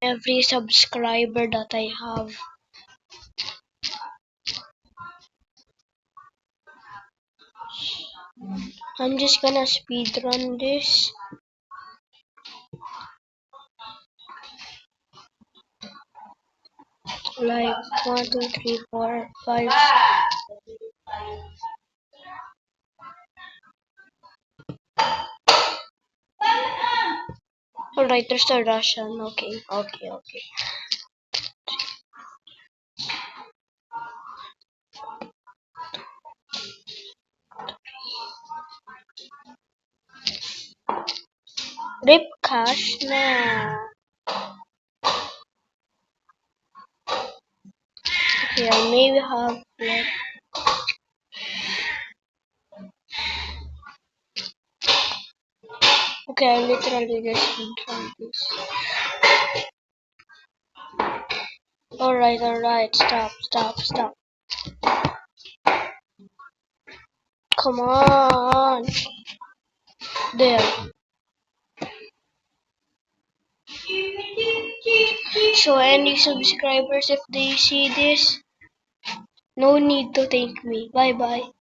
every subscriber that I have. I'm just gonna speedrun this. Like 1, 2, 3, 4, 5. Alright, there's the Russian. Okay. Rip cash na. Okay, I maybe have left. Okay, I literally just speedrun this. Alright, stop. Come on. There. So any subscribers, if they see this, no need to thank me. Bye bye.